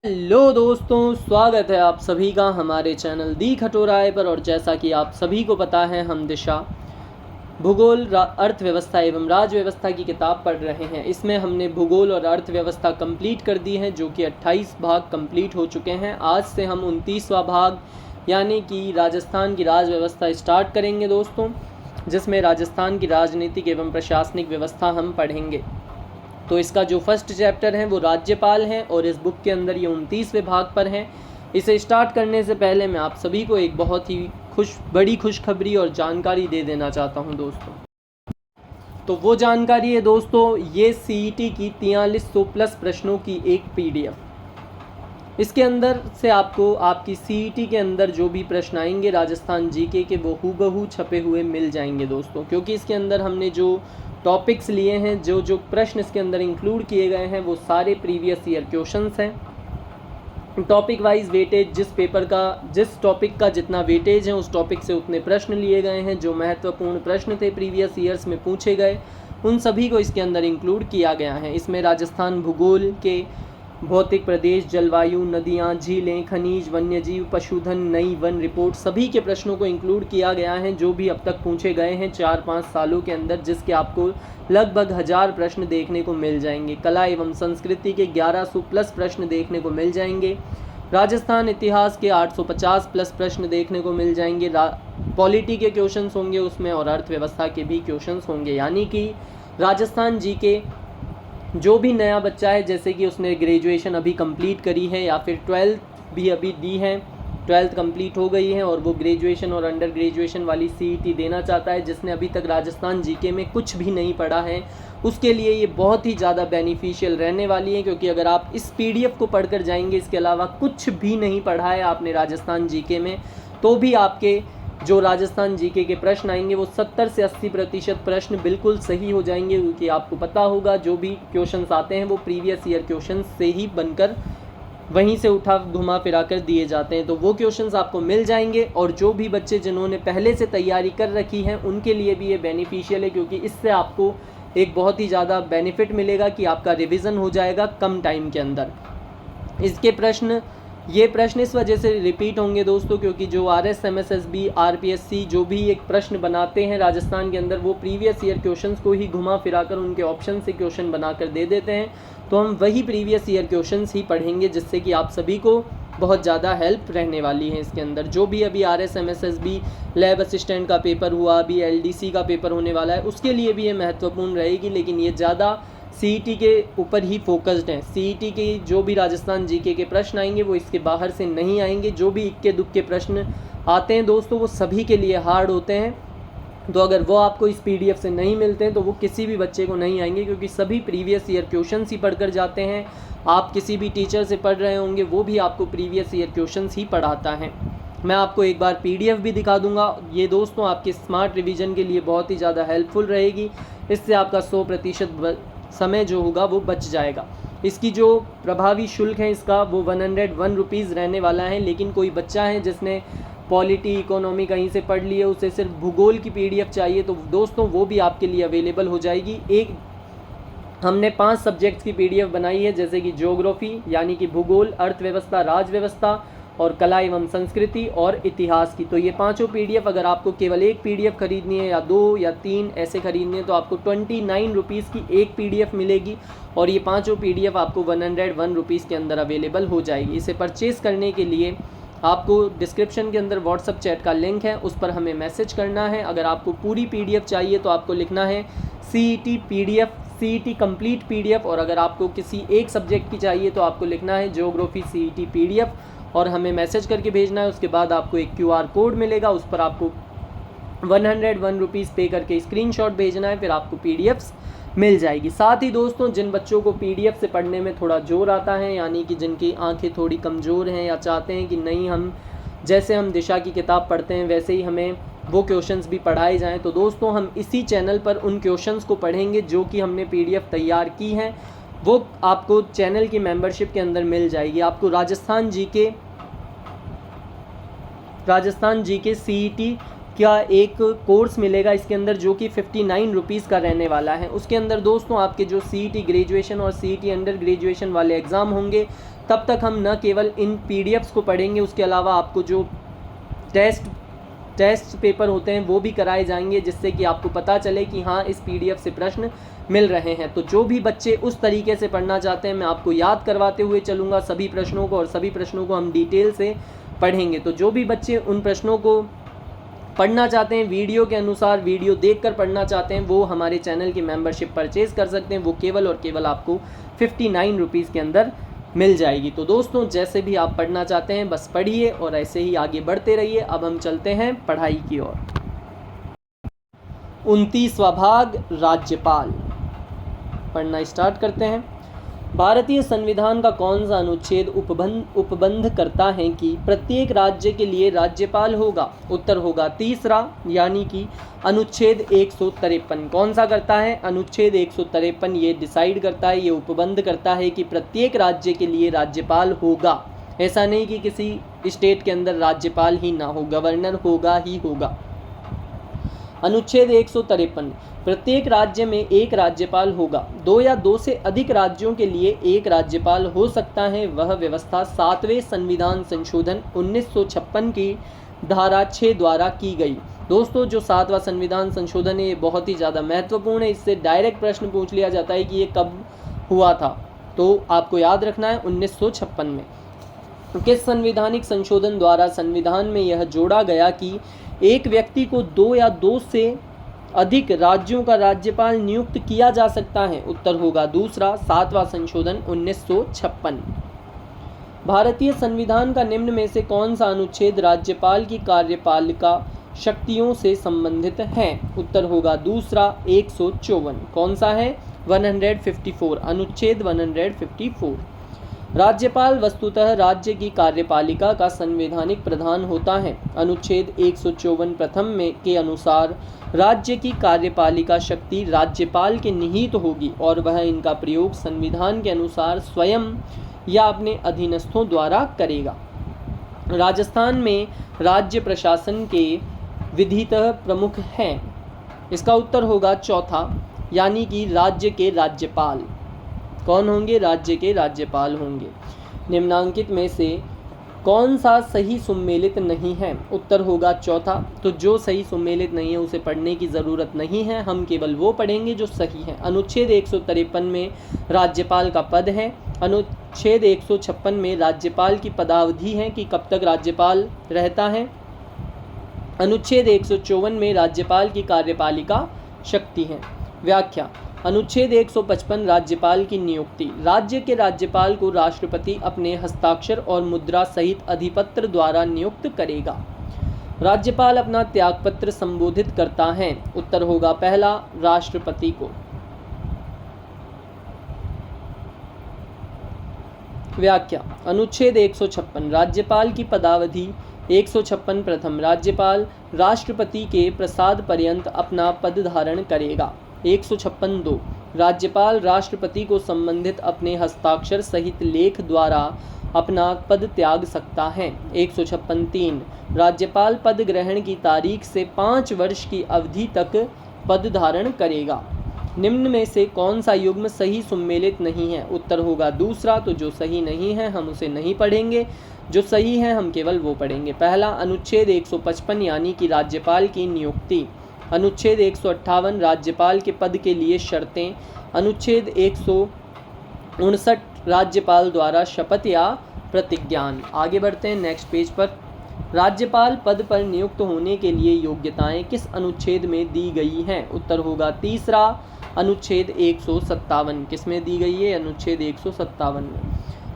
Hello दोस्तों, स्वागत है आप सभी का हमारे चैनल दी खटोराय पर। और जैसा कि आप सभी को पता है, हम दिशा भूगोल, अर्थव्यवस्था एवं राज्य व्यवस्था की किताब पढ़ रहे हैं। इसमें हमने भूगोल और अर्थव्यवस्था कंप्लीट कर दी है, जो कि 28 भाग कंप्लीट हो चुके हैं। आज से हम 29वां भाग यानी कि राजस्थान की राज्य व्यवस्था स्टार्ट करेंगे दोस्तों, जिसमें राजस्थान की राजनीतिक एवं प्रशासनिक व्यवस्था हम पढ़ेंगे। तो इसका जो फर्स्ट चैप्टर है वो राज्यपाल है और इस बुक के अंदर ये 29वें भाग पर है। इसे स्टार्ट करने से पहले मैं आप सभी को एक बहुत ही बड़ी खुशखबरी और जानकारी दे देना चाहता हूं दोस्तों। तो वो जानकारी है दोस्तों, ये सीईटी की 4300 प्लस प्रश्नों की एक पीडीएफ। इसके अंदर से आपको आपकी सीईटी के अंदर जो भी प्रश्न आएंगे राजस्थान जीके के, वो हूबहू छपे हुए मिल जाएंगे दोस्तों। क्योंकि इसके अंदर हमने जो टॉपिक्स लिए हैं, जो प्रश्न इसके अंदर इंक्लूड किए गए हैं, वो सारे प्रीवियस ईयर क्वेश्चंस हैं। टॉपिक वाइज वेटेज, जिस टॉपिक का जितना वेटेज है उस टॉपिक से उतने प्रश्न लिए गए हैं। जो महत्वपूर्ण प्रश्न थे प्रीवियस ईयर्स में पूछे गए, उन सभी को इसके अंदर इंक्लूड किया गया है। इसमें राजस्थान भूगोल के भौतिक प्रदेश, जलवायु, नदियाँ, झीलें, खनिज, वन्यजीव, पशुधन, नई वन रिपोर्ट, सभी के प्रश्नों को इंक्लूड किया गया है, जो भी अब तक पूछे गए हैं 4-5 सालों के अंदर, जिसके आपको लगभग 1000 प्रश्न देखने को मिल जाएंगे। कला एवं संस्कृति के 1100 प्लस प्रश्न देखने को मिल जाएंगे। राजस्थान इतिहास के 850 प्लस प्रश्न देखने को मिल जाएंगे। पॉलिटी के क्वेश्चंस होंगे उसमें और अर्थव्यवस्था के भी क्वेश्चंस होंगे। यानी कि राजस्थान जी के जो भी नया बच्चा है, जैसे कि उसने ग्रेजुएशन अभी कंप्लीट करी है या फिर 12th भी अभी दी है, 12th कंप्लीट हो गई है और वो ग्रेजुएशन और अंडर ग्रेजुएशन वाली सीईटी देना चाहता है, जिसने अभी तक राजस्थान जीके में कुछ भी नहीं पढ़ा है, उसके लिए ये बहुत ही ज़्यादा बेनिफिशियल रहने वाली है। क्योंकि अगर आप इस पीडीएफ को पढ़कर जाएंगे, इसके अलावा कुछ भी नहीं पढ़ा है आपने राजस्थान जीके में, तो भी आपके जो राजस्थान जीके के प्रश्न आएंगे वो 70 से 80% प्रश्न बिल्कुल सही हो जाएंगे। क्योंकि आपको पता होगा जो भी क्वेश्चंस आते हैं वो प्रीवियस ईयर क्वेश्चंस से ही बनकर वहीं से उठा घुमा फिरा कर दिए जाते हैं। तो वो क्वेश्चंस आपको मिल जाएंगे। और जो भी बच्चे जिन्होंने पहले से तैयारी कर रखी है उनके लिए भी ये बेनिफिशियल है, क्योंकि इससे आपको एक बहुत ही ज़्यादा बेनिफिट मिलेगा कि आपका रिविज़न हो जाएगा कम टाइम के अंदर। ये प्रश्न इस वजह से रिपीट होंगे दोस्तों, क्योंकि जो RS, MSSB, RPSC जो भी एक प्रश्न बनाते हैं राजस्थान के अंदर, वो प्रीवियस ईयर क्वेश्चंस को ही घुमा फिराकर उनके ऑप्शन से क्वेश्चन बनाकर दे देते हैं। तो हम वही प्रीवियस ईयर क्वेश्चंस ही पढ़ेंगे, जिससे कि आप सभी को बहुत ज़्यादा हेल्प रहने वाली है इसके अंदर। जो भी अभी RS, MSSB लैब असिस्टेंट का पेपर हुआ, अभी LDC का पेपर होने वाला है, उसके लिए भी ये महत्वपूर्ण रहेगी। लेकिन ये ज़्यादा सीईटी के ऊपर ही फोकस्ड हैं। सीईटी के जो भी राजस्थान जीके के प्रश्न आएंगे वो इसके बाहर से नहीं आएंगे। जो भी इक्के दुक्के प्रश्न आते हैं दोस्तों, वो सभी के लिए हार्ड होते हैं। तो अगर वो आपको इस पीडीएफ से नहीं मिलते हैं तो वो किसी भी बच्चे को नहीं आएंगे, क्योंकि सभी प्रीवियस ईयर क्वेश्चंस ही पढ़कर जाते हैं। आप किसी भी टीचर से पढ़ रहे होंगे, वो भी आपको प्रीवियस ईयर क्वेश्चंस ही पढ़ाता है। मैं आपको एक बार पीडीएफ भी दिखा दूंगा। ये दोस्तों आपके स्मार्ट रिवीजन के लिए बहुत ही ज़्यादा हेल्पफुल रहेगी। इससे आपका 100% समय जो होगा वो बच जाएगा। इसकी जो प्रभावी शुल्क है इसका वो 101 रुपीज़ रहने वाला है। लेकिन कोई बच्चा है जिसने पॉलिटी, इकोनॉमी कहीं से पढ़ ली है, उसे सिर्फ भूगोल की पीडीएफ चाहिए, तो दोस्तों वो भी आपके लिए अवेलेबल हो जाएगी। हमने 5 सब्जेक्ट्स की पीडीएफ बनाई है, जैसे कि ज्योग्राफी यानी कि भूगोल, अर्थव्यवस्था, राज्य व्यवस्था और कला एवं संस्कृति और इतिहास की। तो ये पांचों पीडीएफ अगर आपको केवल एक पीडीएफ खरीदनी है या 2 या 3 ऐसे खरीदनी है, तो आपको 29 रुपीज़ की एक पीडीएफ मिलेगी। और ये पांचों पीडीएफ आपको 101 रुपीज़ के अंदर अवेलेबल हो जाएगी। इसे परचेज़ करने के लिए आपको डिस्क्रिप्शन के अंदर व्हाट्सअप चैट का लिंक है, उस पर हमें मैसेज करना है। अगर आपको पूरी पीडीएफ चाहिए तो आपको लिखना है CET PDF, CET complete PDF. और अगर आपको किसी एक सब्जेक्ट की चाहिए तो आपको लिखना है ज्योग्राफी सीईटी पीडीएफ और हमें मैसेज करके भेजना है। उसके बाद आपको एक QR कोड मिलेगा, उस पर आपको 101 रुपीज़ पे करके स्क्रीनशॉट भेजना है, फिर आपको पीडीएफ्स मिल जाएगी। साथ ही दोस्तों, जिन बच्चों को पीडीएफ से पढ़ने में थोड़ा जोर आता है, यानी कि जिनकी आंखें थोड़ी कमज़ोर हैं या चाहते हैं कि नहीं हम जैसे हम दिशा की किताब पढ़ते हैं वैसे ही हमें वो क्वेश्चंस भी पढ़ाए जाएँ, तो दोस्तों हम इसी चैनल पर उन क्वेश्चंस को पढ़ेंगे जो कि हमने पीडीएफ तैयार की हैं। वो आपको चैनल की मेंबरशिप के अंदर मिल जाएगी। आपको राजस्थान जीके सीईटी का एक कोर्स मिलेगा इसके अंदर, जो कि 59 रुपीज़ का रहने वाला है। उसके अंदर दोस्तों आपके जो सीईटी ग्रेजुएशन और सीईटी अंडर ग्रेजुएशन वाले एग्ज़ाम होंगे तब तक हम न केवल इन PDFs को पढ़ेंगे, उसके अलावा आपको जो टेस्ट पेपर होते हैं वो भी कराए जाएंगे, जिससे कि आपको पता चले कि हाँ इस PDF से प्रश्न मिल रहे हैं। तो जो भी बच्चे उस तरीके से पढ़ना चाहते हैं, मैं आपको याद करवाते हुए चलूँगा सभी प्रश्नों को, और सभी प्रश्नों को हम डिटेल से पढ़ेंगे। तो जो भी बच्चे उन प्रश्नों को पढ़ना चाहते हैं, वीडियो के अनुसार वीडियो देखकर पढ़ना चाहते हैं, वो हमारे चैनल की मेंबरशिप परचेज़ कर सकते हैं। वो केवल और केवल आपको 59 रुपीज़ के अंदर मिल जाएगी। तो दोस्तों जैसे भी आप पढ़ना चाहते हैं बस पढ़िए और ऐसे ही आगे बढ़ते रहिए। अब हम चलते हैं पढ़ाई की ओर। 29वां भाग राज्यपाल पढ़ना स्टार्ट करते हैं। भारतीय संविधान का कौन सा अनुच्छेद उपबंध करता है कि प्रत्येक राज्य के लिए राज्यपाल होगा? उत्तर होगा तीसरा, यानी कि अनुच्छेद 153। कौन सा करता है? अनुच्छेद 153 ये डिसाइड करता है, ये उपबंध करता है कि प्रत्येक राज्य के लिए राज्यपाल होगा। ऐसा नहीं कि किसी स्टेट के अंदर राज्यपाल ही ना हो, गवर्नर होगा ही होगा। अनुच्छेद 153, प्रत्येक राज्य में एक राज्यपाल होगा। 2 या 2 से अधिक राज्यों के लिए एक राज्यपाल हो सकता है। वह व्यवस्था 7वें संविधान संशोधन 1956 की धारा 6 द्वारा की गई। दोस्तों जो 7वां संविधान संशोधन है ये बहुत ही ज़्यादा महत्वपूर्ण है। इससे डायरेक्ट प्रश्न पूछ लिया जाता है कि ये कब हुआ था, तो आपको याद रखना है 1956 में। किस संवैधानिक संशोधन द्वारा संविधान में यह जोड़ा गया कि एक व्यक्ति को 2 या 2 से अधिक राज्यों का राज्यपाल नियुक्त किया जा सकता है? उत्तर होगा दूसरा, 7वां संशोधन 1956। भारतीय संविधान का निम्न में से कौन सा अनुच्छेद राज्यपाल की कार्यपालिका शक्तियों से संबंधित है? उत्तर होगा दूसरा, 154। कौन सा है? 154, अनुच्छेद 154। राज्यपाल वस्तुतः राज्य की कार्यपालिका का संवैधानिक प्रधान होता है। अनुच्छेद 154 प्रथम में के अनुसार राज्य की कार्यपालिका शक्ति राज्यपाल के निहित होगी और वह इनका प्रयोग संविधान के अनुसार स्वयं या अपने अधीनस्थों द्वारा करेगा। राजस्थान में राज्य प्रशासन के विधितः प्रमुख हैं। इसका उत्तर होगा चौथा, यानी कि राज्य के राज्यपाल। कौन होंगे? राज्य के राज्यपाल होंगे। निम्नांकित में से कौन सा सही सुमेलित नहीं है? उत्तर होगा चौथा। तो जो सही सुमेलित नहीं है उसे पढ़ने की ज़रूरत नहीं है, हम केवल वो पढ़ेंगे जो सही है। अनुच्छेद 153 में राज्यपाल का पद है। अनुच्छेद 156 में राज्यपाल की पदावधि है कि कब तक राज्यपाल रहता है। अनुच्छेद 154 में राज्यपाल की कार्यपालिका शक्ति है। व्याख्या। अनुच्छेद 155 राज्यपाल की नियुक्ति। राज्य के राज्यपाल को राष्ट्रपति अपने हस्ताक्षर और मुद्रा सहित अधिपत्र द्वारा नियुक्त करेगा। राज्यपाल अपना त्यागपत्र संबोधित करता है। उत्तर होगा पहला, राष्ट्रपति को। व्याख्या। अनुच्छेद 156 राज्यपाल की पदावधि। 156 प्रथम, राज्यपाल राष्ट्रपति के प्रसाद पर्यंत अपना पद धारण करेगा। 156(2) राज्यपाल राष्ट्रपति को संबंधित अपने हस्ताक्षर सहित लेख द्वारा अपना पद त्याग सकता है। 156(3) राज्यपाल पद ग्रहण की तारीख से 5 वर्ष की अवधि तक पद धारण करेगा। निम्न में से कौन सा युग्म सही सुमेलित नहीं है? उत्तर होगा दूसरा। तो जो सही नहीं है हम उसे नहीं पढ़ेंगे, जो सही है हम केवल वो पढ़ेंगे। पहला, अनुच्छेद 155 यानी कि राज्यपाल की नियुक्ति। अनुच्छेद 158 राज्यपाल के पद के लिए शर्तें। अनुच्छेद 159 राज्यपाल द्वारा शपथ या प्रतिज्ञान। आगे बढ़ते हैं नेक्स्ट पेज पर। राज्यपाल पद पर नियुक्त होने के लिए योग्यताएं किस अनुच्छेद में दी गई हैं? उत्तर होगा तीसरा, अनुच्छेद 157। किस में दी गई है? अनुच्छेद 157 में।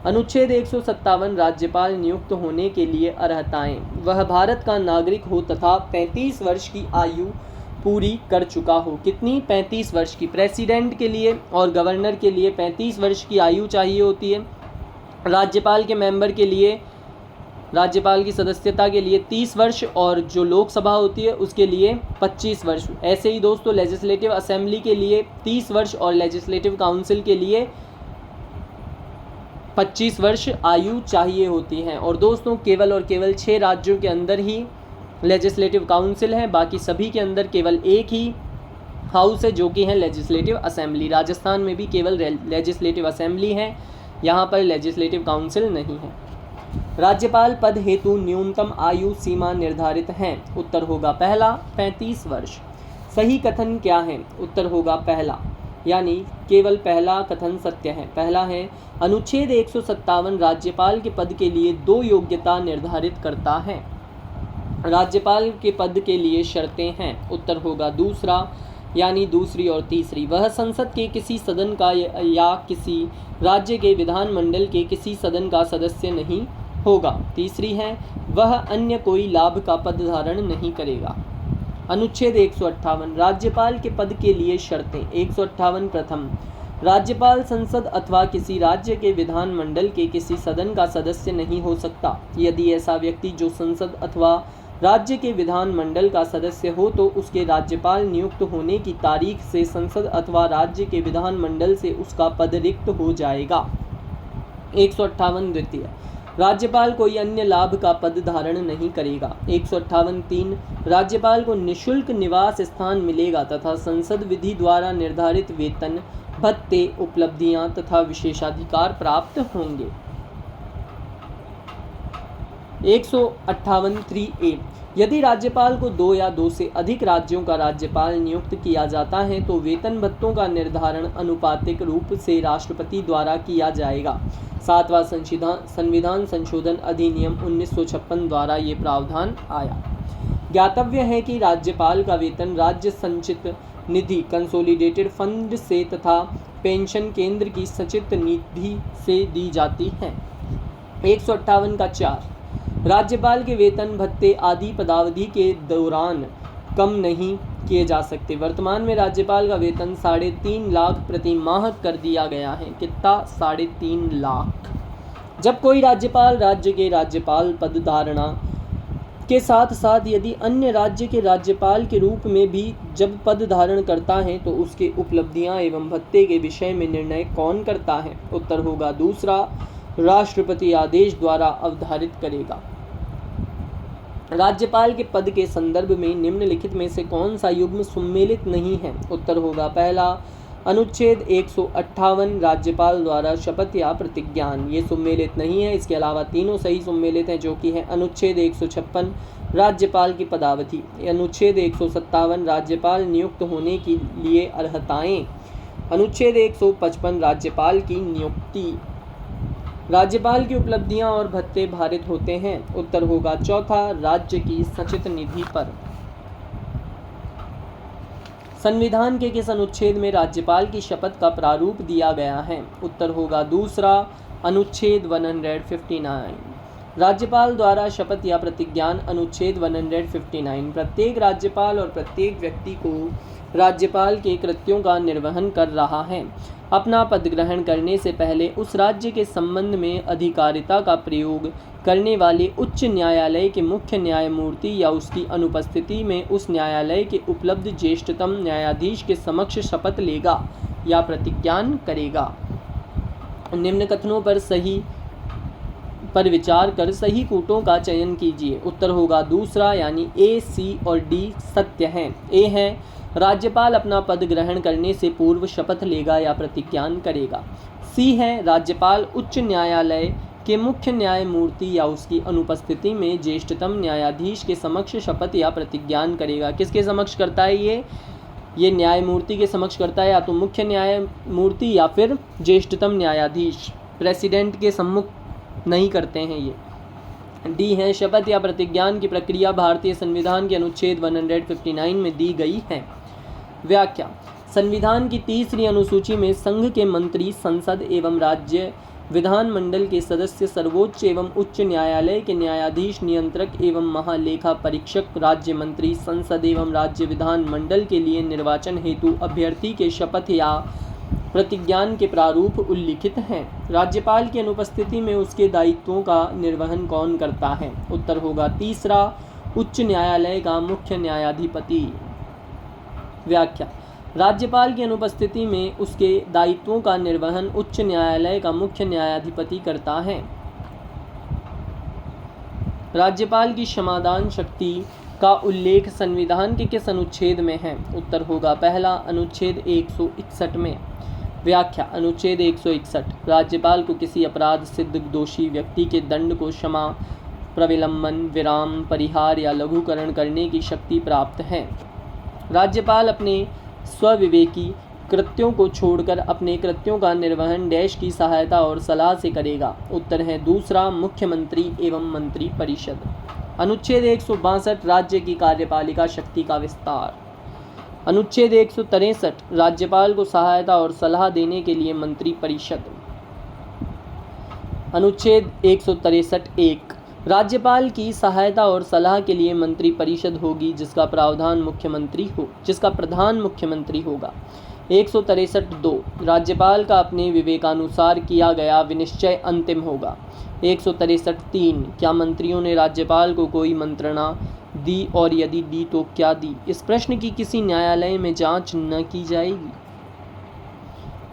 अनुच्छेद 157 राज्यपाल नियुक्त होने के लिए अर्हताएं। वह भारत का नागरिक हो तथा 35 वर्ष की आयु पूरी कर चुका हो। कितनी? 35 वर्ष की। प्रेसिडेंट के लिए और गवर्नर के लिए 35 वर्ष की आयु चाहिए होती है। राज्यपाल के मेंबर के लिए, राज्यपाल की सदस्यता के लिए 30 वर्ष और जो लोकसभा होती है उसके लिए 25 वर्ष। ऐसे ही दोस्तों लेजिस्लेटिव असेंबली के लिए 30 वर्ष और लेजिस्लेटिव काउंसिल के लिए 25 वर्ष आयु चाहिए होती है। और दोस्तों केवल और केवल 6 राज्यों के अंदर ही लेजिस्लेटिव काउंसिल है, बाकी सभी के अंदर केवल एक ही हाउस है जो कि है लेजिस्लेटिव असेंबली। राजस्थान में भी केवल लेजिस्लेटिव असेंबली है, यहाँ पर लेजिस्लेटिव काउंसिल नहीं है। राज्यपाल पद हेतु न्यूनतम आयु सीमा निर्धारित है। उत्तर होगा पहला 35 वर्ष। सही कथन क्या है? उत्तर होगा पहला, यानी केवल पहला कथन सत्य है। पहला है अनुच्छेद 157 राज्यपाल के पद के लिए 2 योग्यता निर्धारित करता है। राज्यपाल के पद के लिए शर्तें हैं। उत्तर होगा दूसरा, यानी दूसरी और तीसरी। वह संसद के किसी सदन का या किसी राज्य के विधानमंडल के किसी सदन का सदस्य नहीं होगा। तीसरी है वह अन्य कोई लाभ का पद धारण नहीं करेगा। अनुच्छेद 158 राज्यपाल के पद के लिए शर्तें। 158 प्रथम, राज्यपाल संसद अथवा किसी राज्य के विधानमंडल के किसी सदन का सदस्य नहीं हो सकता। यदि ऐसा व्यक्ति जो संसद अथवा राज्य के विधानमंडल का सदस्य हो तो उसके राज्यपाल नियुक्त होने की तारीख से संसद अथवा राज्य के विधानमंडल से उसका पद रिक्त हो जाएगा। 158 द्वितीय, राज्यपाल कोई अन्य लाभ का पद धारण नहीं करेगा। 158 3, राज्यपाल को निःशुल्क निवास स्थान मिलेगा तथा संसद विधि द्वारा निर्धारित वेतन, भत्ते, उपलब्धियां तथा विशेषाधिकार प्राप्त होंगे। 158 3A, यदि राज्यपाल को 2 या 2 से अधिक राज्यों का राज्यपाल नियुक्त किया जाता है तो वेतन भत्तों का निर्धारण अनुपातिक रूप से राष्ट्रपति द्वारा किया जाएगा। 7वां संविधान संशोधन अधिनियम 1956 द्वारा ये प्रावधान आया। ज्ञातव्य है कि राज्यपाल का वेतन राज्य संचित निधि कंसोलिडेटेड फंड से तथा पेंशन केंद्र की संचित निधि से दी जाती है। 158 का 4, राज्यपाल के वेतन भत्ते आदि पदावधि के दौरान कम नहीं किए जा सकते। वर्तमान में राज्यपाल का वेतन 3.5 लाख प्रति माह कर दिया गया है। कितना? 3.5 लाख। जब कोई राज्यपाल राज्य के राज्यपाल पद धारणा के साथ साथ यदि अन्य राज्य के राज्यपाल के रूप में भी जब पद धारण करता है तो उसके उपलब्धियां एवं भत्ते के विषय में निर्णय कौन करता है? उत्तर होगा दूसरा, राष्ट्रपति आदेश द्वारा अवधारित करेगा। राज्यपाल के पद के संदर्भ में निम्नलिखित में से कौन सा युग्म सम्मिलित नहीं है? उत्तर होगा पहला, अनुच्छेद 158 राज्यपाल द्वारा शपथ या प्रतिज्ञान, ये सम्मिलित नहीं है। इसके अलावा तीनों सही सम्मिलित हैं, जो कि है अनुच्छेद 156 राज्यपाल की पदावधि, अनुच्छेद 157 राज्यपाल नियुक्त होने के लिए अर्हताएं, अनुच्छेद 155 राज्यपाल की नियुक्ति। राज्यपाल की उपलब्धियां और भत्ते भारित होते हैं। उत्तर होगा चौथा, राज्य की संचित निधि पर। संविधान के किस अनुच्छेद में राज्यपाल की शपथ का प्रारूप दिया गया है? उत्तर होगा दूसरा, अनुच्छेद 159। राज्यपाल द्वारा शपथ या प्रतिज्ञान, अनुच्छेद 159। प्रत्येक राज्यपाल और प्रत्येक व्यक्ति को राज्यपाल के कृत्यों का निर्वहन कर रहा है। अपना पद ग्रहण करने से पहले उस राज्य के संबंध में अधिकारिता का प्रयोग करने वाले उच्च न्यायालय के मुख्य न्यायमूर्ति या उसकी अनुपस्थिति में उस न्यायालय के उपलब्ध ज्येष्ठतम न्यायाधीश के समक्ष शपथ लेगा या प्रतिज्ञान करेगा। निम्न कथनों पर विचार कर सही कूटों का चयन कीजिए। उत्तर होगा दूसरा, यानी ए, सी और डी सत्य हैं। ए है, राज्यपाल अपना पद ग्रहण करने से पूर्व शपथ लेगा या प्रतिज्ञान करेगा। सी है, राज्यपाल उच्च न्यायालय के मुख्य न्यायमूर्ति या उसकी अनुपस्थिति में ज्येष्ठतम न्यायाधीश के समक्ष शपथ या प्रतिज्ञान करेगा। किसके समक्ष करता है ये न्यायमूर्ति के समक्ष करता है, या तो मुख्य न्यायमूर्ति या फिर ज्येष्ठतम न्यायाधीश। प्रेसिडेंट के सम्मुख नहीं करते हैं ये। डी है, शपथ या प्रतिज्ञान की प्रक्रिया भारतीय संविधान के अनुच्छेद 159 में दी गई है। व्याख्या, संविधान की तीसरी अनुसूची में संघ के मंत्री, संसद एवं राज्य विधानमंडल के सदस्य, सर्वोच्च एवं उच्च न्यायालय के न्यायाधीश, नियंत्रक एवं महालेखा परीक्षक, राज्य मंत्री, संसद एवं राज्य विधानमंडल के लिए निर्वाचन हेतु अभ्यर्थी के शपथ या प्रतिज्ञान के प्रारूप उल्लिखित हैं। राज्यपाल की अनुपस्थिति में उसके दायित्वों का निर्वहन कौन करता है? उत्तर होगा तीसरा, उच्च न्यायालय का मुख्य न्यायाधिपति। व्याख्या, राज्यपाल की अनुपस्थिति में उसके दायित्वों का निर्वहन उच्च न्यायालय का मुख्य न्यायाधिपति करता है। राज्यपाल की क्षमादान शक्ति का उल्लेख संविधान के किस अनुच्छेद में है? उत्तर होगा पहला, अनुच्छेद 161 में। व्याख्या अनुच्छेद 161 राज्यपाल को किसी अपराध सिद्ध दोषी व्यक्ति के दंड को क्षमा, प्रविलंबन, विराम, परिहार या लघुकरण करने की शक्ति प्राप्त है। राज्यपाल अपने स्वविवेकी कृत्यों को छोड़कर अपने कृत्यों का निर्वहन डैश की सहायता और सलाह से करेगा। उत्तर है दूसरा, मुख्यमंत्री एवं मंत्री परिषद। अनुच्छेद 162 राज्य की कार्यपालिका शक्ति का विस्तार। अनुच्छेद 163 राज्यपाल को सहायता और सलाह देने के लिए मंत्री परिषद। अनुच्छेद 163 1 राज्यपाल की सहायता और सलाह के लिए मंत्री परिषद होगी जिसका प्रधान मुख्यमंत्री होगा। 163 2 राज्यपाल का अपने विवेकानुसार किया गया विनिश्चय अंतिम होगा। 163 3 क्या मंत्रियों ने राज्यपाल को कोई मंत्रणा दी और यदि दी तो क्या दी? इस प्रश्न की किसी न्यायालय में जांच न की जाएगी।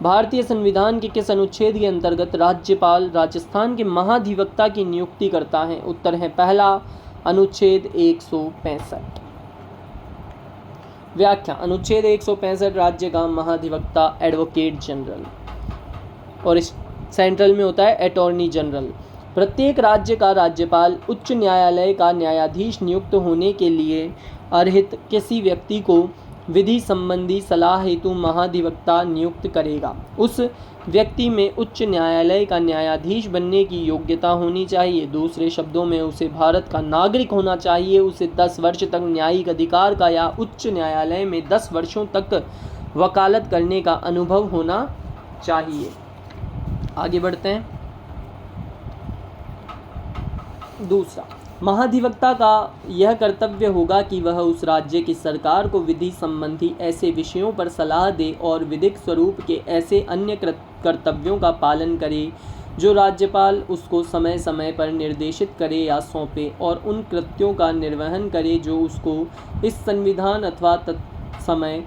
भारतीय संविधान के किस अनुच्छेद के अंतर्गत राज्यपाल राजस्थान के महाधिवक्ता की नियुक्ति करता है? उत्तर है पहला, अनुच्छेद 165। व्याख्या अनुच्छेद 165 राज्य का महाधिवक्ता एडवोकेट जनरल और इस सेंट्रल में होता है अटॉर्नी जनरल। प्रत्येक राज्य का राज्यपाल उच्च न्यायालय का न्यायाधीश नियुक्त होने के लिए अर्हित किसी व्यक्ति को विधि संबंधी सलाह हेतु महाधिवक्ता नियुक्त करेगा। उस व्यक्ति में उच्च न्यायालय का न्यायाधीश बनने की योग्यता होनी चाहिए। दूसरे शब्दों में उसे भारत का नागरिक होना चाहिए। उसे 10 वर्ष तक न्यायिक अधिकार का या उच्च न्यायालय में 10 वर्षों तक वकालत करने का अनुभव होना चाहिए। आगे बढ़ते हैं। दूसरा, महाधिवक्ता का यह कर्तव्य होगा कि वह उस राज्य की सरकार को विधि संबंधी ऐसे विषयों पर सलाह दे और विधिक स्वरूप के ऐसे अन्य कर्तव्यों का पालन करे जो राज्यपाल उसको समय समय पर निर्देशित करे या सौंपे, और उन कृत्यों का निर्वहन करे जो उसको इस संविधान अथवा तत्समय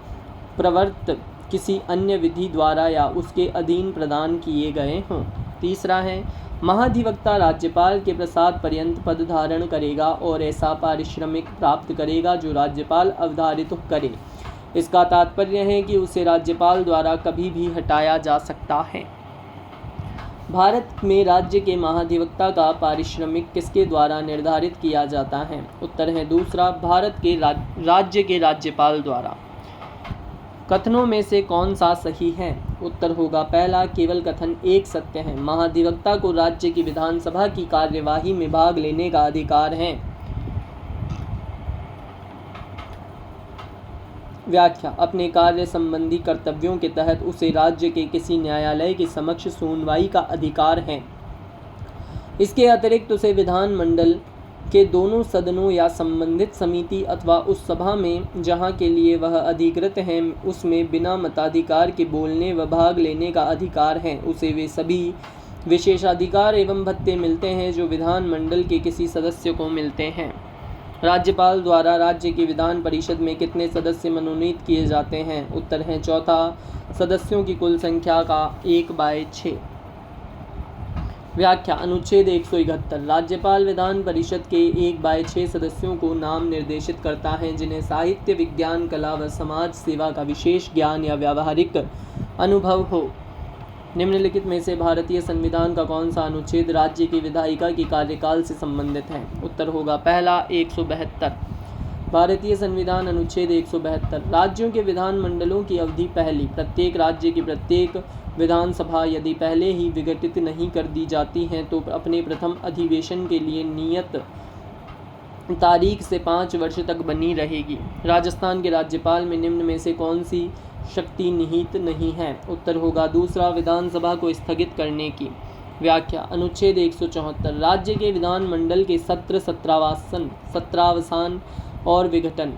प्रवर्त किसी अन्य विधि द्वारा या उसके अधीन प्रदान किए गए हों। तीसरा है, महाधिवक्ता राज्यपाल के प्रसाद पर्यंत पद धारण करेगा और ऐसा पारिश्रमिक प्राप्त करेगा जो राज्यपाल अवधारित करे। इसका तात्पर्य है कि उसे राज्यपाल द्वारा कभी भी हटाया जा सकता है। भारत में राज्य के महाधिवक्ता का पारिश्रमिक किसके द्वारा निर्धारित किया जाता है? उत्तर है दूसरा, भारत के राज्य के राज्यपाल द्वारा। कथनों में से कौन सा सही है? उत्तर होगा पहला, केवल कथन एक सत्य है। महाधिवक्ता को राज्य की विधानसभा की कार्यवाही में भाग लेने का अधिकार है। व्याख्या अपने कार्य संबंधी कर्तव्यों के तहत उसे राज्य के किसी न्यायालय के समक्ष सुनवाई का अधिकार है। इसके अतिरिक्त उसे विधानमंडल के दोनों सदनों या संबंधित समिति अथवा उस सभा में जहां के लिए वह अधिकृत है उसमें बिना मताधिकार के बोलने व भाग लेने का अधिकार है। उसे वे सभी विशेषाधिकार एवं भत्ते मिलते हैं जो विधानमंडल के किसी सदस्य को मिलते हैं। राज्यपाल द्वारा राज्य की विधान परिषद में कितने सदस्य मनोनीत किए जाते हैं? उत्तर है चौथा, सदस्यों की कुल संख्या का 1/6। व्याख्या अनुच्छेद 171 राज्यपाल विधान परिषद के 1/6 सदस्यों को नाम निर्देशित करता है जिन्हें साहित्य, विज्ञान, कला व समाज सेवा का विशेष ज्ञान या व्यावहारिक अनुभव हो। निम्नलिखित में से भारतीय संविधान का कौन सा अनुच्छेद राज्य की विधायिका के कार्यकाल से संबंधित है? उत्तर होगा पहला, 172। भारतीय संविधान अनुच्छेद 172 राज्यों के विधानमंडलों की अवधि पहली, प्रत्येक राज्य की प्रत्येक विधानसभा यदि पहले ही विघटित नहीं कर दी जाती हैं तो अपने प्रथम अधिवेशन के लिए नियत तारीख से 5 वर्ष तक बनी रहेगी। राजस्थान के राज्यपाल में निम्न में से कौन सी शक्ति निहित नहीं है? उत्तर होगा दूसरा, विधानसभा को स्थगित करने की। व्याख्या अनुच्छेद 174 राज्य के विधानमंडल के सत्र, सत्रावसान और विघटन।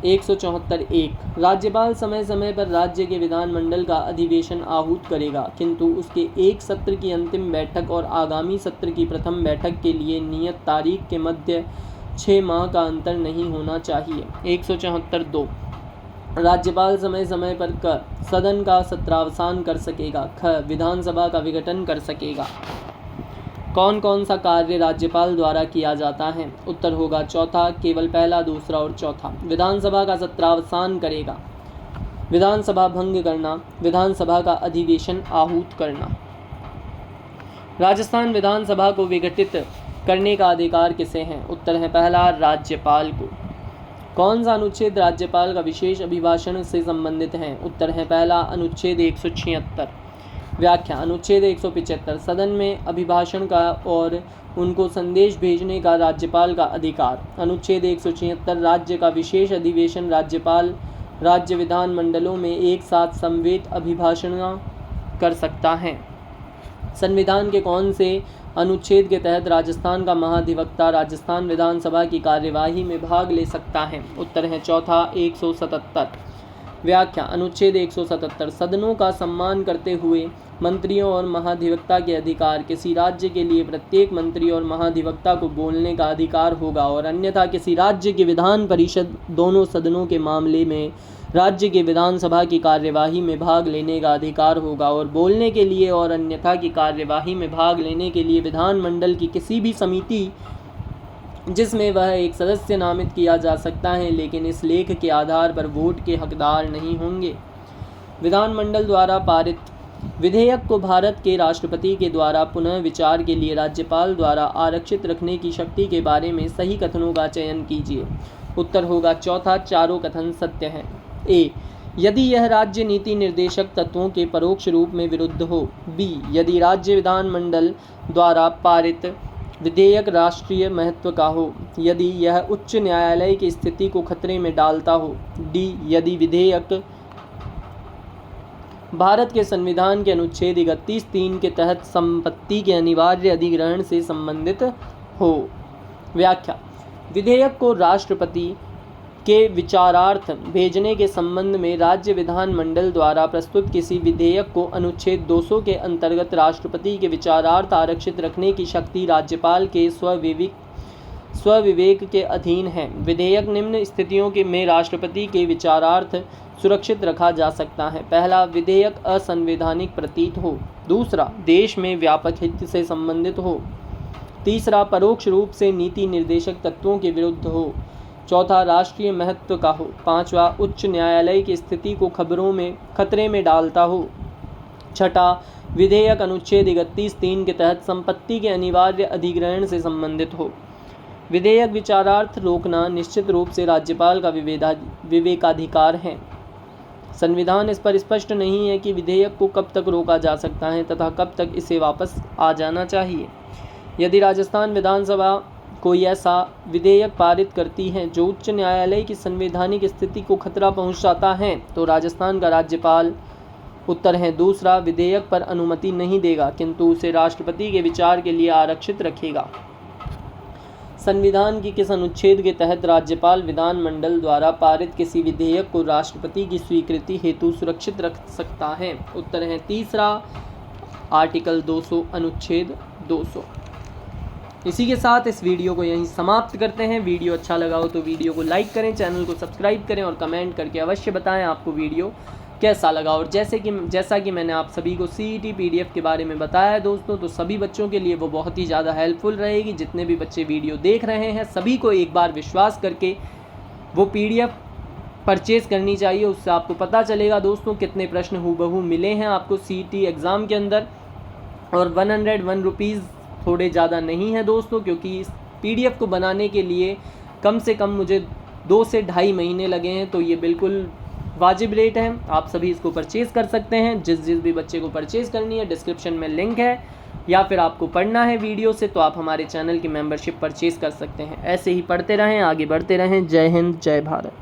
174(1) राज्यपाल समय समय पर राज्य के विधानमंडल का अधिवेशन आहूत करेगा, किंतु उसके एक सत्र की अंतिम बैठक और आगामी सत्र की प्रथम बैठक के लिए नियत तारीख के मध्य 6 माह का अंतर नहीं होना चाहिए। 174(2) राज्यपाल समय समय पर क सदन का सत्रावसान कर सकेगा, ख विधानसभा का विघटन कर सकेगा। कौन कौन सा कार्य राज्यपाल द्वारा किया जाता है? उत्तर होगा चौथा, केवल पहला, दूसरा और चौथा। विधानसभा का सत्रावसान करेगा। विधानसभा भंग करना, विधानसभा का अधिवेशन आहूत करना। राजस्थान विधानसभा को विघटित करने का अधिकार किसे है? उत्तर है पहला, राज्यपाल को। कौन सा अनुच्छेद राज्यपाल का विशेष अभिभाषण से संबंधित है? उत्तर है पहला, अनुच्छेद 176। व्याख्या, अनुच्छेद 175 सदन में अभिभाषण का और उनको संदेश भेजने का राज्यपाल का अधिकार। अनुच्छेद 176 राज्य का विशेष अधिवेशन राज्यपाल राज्य विधान मंडलों में एक साथ समवेत अभिभाषण कर सकता है। संविधान के कौन से अनुच्छेद के तहत राजस्थान का महाधिवक्ता राजस्थान विधानसभा की कार्यवाही में भाग ले सकता है? उत्तर है चौथा, 177। व्याख्या, अनुच्छेद 177 सदनों का सम्मान करते हुए मंत्रियों और महाधिवक्ता के अधिकार। किसी राज्य के लिए प्रत्येक मंत्री और महाधिवक्ता को बोलने का अधिकार होगा और अन्यथा किसी राज्य की विधान परिषद दोनों सदनों के मामले में राज्य के विधानसभा की कार्यवाही में भाग लेने का अधिकार होगा और बोलने के लिए और अन्यथा की कार्यवाही में भाग लेने के लिए विधानमंडल की किसी भी समिति जिसमें वह एक सदस्य नामित किया जा सकता है, लेकिन इस लेख के आधार पर वोट के हकदार नहीं होंगे। विधानमंडल द्वारा पारित विधेयक को भारत के राष्ट्रपति के द्वारा पुनः विचार के लिए राज्यपाल द्वारा आरक्षित रखने की शक्ति के बारे में सही कथनों का चयन कीजिए। उत्तर होगा चौथा, चारों कथन सत्य हैं। ए, यदि यह राज्य नीति निर्देशक तत्वों के परोक्ष रूप में विरुद्ध हो। बी, यदि राज्य विधानमंडल द्वारा पारित विधेयक राष्ट्रीय महत्व का हो, यदि यह उच्च न्यायालय की स्थिति को खतरे में डालता हो। डी, यदि विधेयक भारत के संविधान के अनुच्छेद 31(3) के तहत संपत्ति के अनिवार्य अधिग्रहण से संबंधित हो। व्याख्या, विधेयक को राष्ट्रपति के विचारार्थ भेजने के संबंध में राज्य विधानमंडल द्वारा प्रस्तुत किसी विधेयक को अनुच्छेद 200 के अंतर्गत राष्ट्रपति के विचारार्थ आरक्षित रखने की शक्ति राज्यपाल के स्वविवेक के अधीन है। विधेयक निम्न स्थितियों में राष्ट्रपति के विचारार्थ सुरक्षित रखा जा सकता है। पहला, विधेयक असंवैधानिक प्रतीत हो। दूसरा, देश में व्यापक हित से संबंधित हो। तीसरा, परोक्ष रूप से नीति निर्देशक तत्वों के विरुद्ध हो। चौथा, राष्ट्रीय महत्व का हो। पांचवा, उच्च न्यायालय की स्थिति को खतरे में डालता हो। छठा, विधेयक अनुच्छेद 31(3) के तहत संपत्ति के अनिवार्य अधिग्रहण से संबंधित हो। विधेयक विचारार्थ रोकना निश्चित रूप से राज्यपाल का विवेकाधिकार है। संविधान इस पर स्पष्ट नहीं है कि विधेयक को कब तक रोका जा सकता है तथा कब तक इसे वापस आ जाना चाहिए। यदि राजस्थान विधानसभा कोई ऐसा विधेयक पारित करती है जो उच्च न्यायालय की संवैधानिक स्थिति को खतरा पहुंचाता है, तो राजस्थान का राज्यपाल, उत्तर है दूसरा, विधेयक पर अनुमति नहीं देगा किंतु उसे राष्ट्रपति के विचार के लिए आरक्षित रखेगा। संविधान की किस अनुच्छेद के तहत राज्यपाल विधानमंडल द्वारा पारित किसी विधेयक को राष्ट्रपति की स्वीकृति हेतु सुरक्षित रख सकता है? उत्तर है तीसरा, आर्टिकल 200, अनुच्छेद 200। इसी के साथ इस वीडियो को यहीं समाप्त करते हैं। वीडियो अच्छा लगा हो तो वीडियो को लाइक करें, चैनल को सब्सक्राइब करें और कमेंट करके अवश्य बताएं आपको वीडियो कैसा लगा। और जैसा कि मैंने आप सभी को CET PDF के बारे में बताया है दोस्तों, तो सभी बच्चों के लिए वो बहुत ही ज़्यादा हेल्पफुल रहेगी। जितने भी बच्चे वीडियो देख रहे हैं सभी को एक बार विश्वास करके वो PDF परचेज़ करनी चाहिए। उससे आपको पता चलेगा दोस्तों कितने प्रश्न हूबहू मिले हैं आपको CET एग्ज़ाम के अंदर। और 101 रुपीज़ थोड़े ज़्यादा नहीं है दोस्तों, क्योंकि इस PDF को बनाने के लिए कम से कम मुझे 2 से ढाई महीने लगे हैं। तो ये बिल्कुल वाजिब रेट है, आप सभी इसको परचेज़ कर सकते हैं। जिस भी बच्चे को परचेज़ करनी है डिस्क्रिप्शन में लिंक है, या फिर आपको पढ़ना है वीडियो से तो आप हमारे चैनल की मेंबरशिप परचेज़ कर सकते हैं। ऐसे ही पढ़ते रहें, आगे बढ़ते रहें। जय हिंद, जय भारत।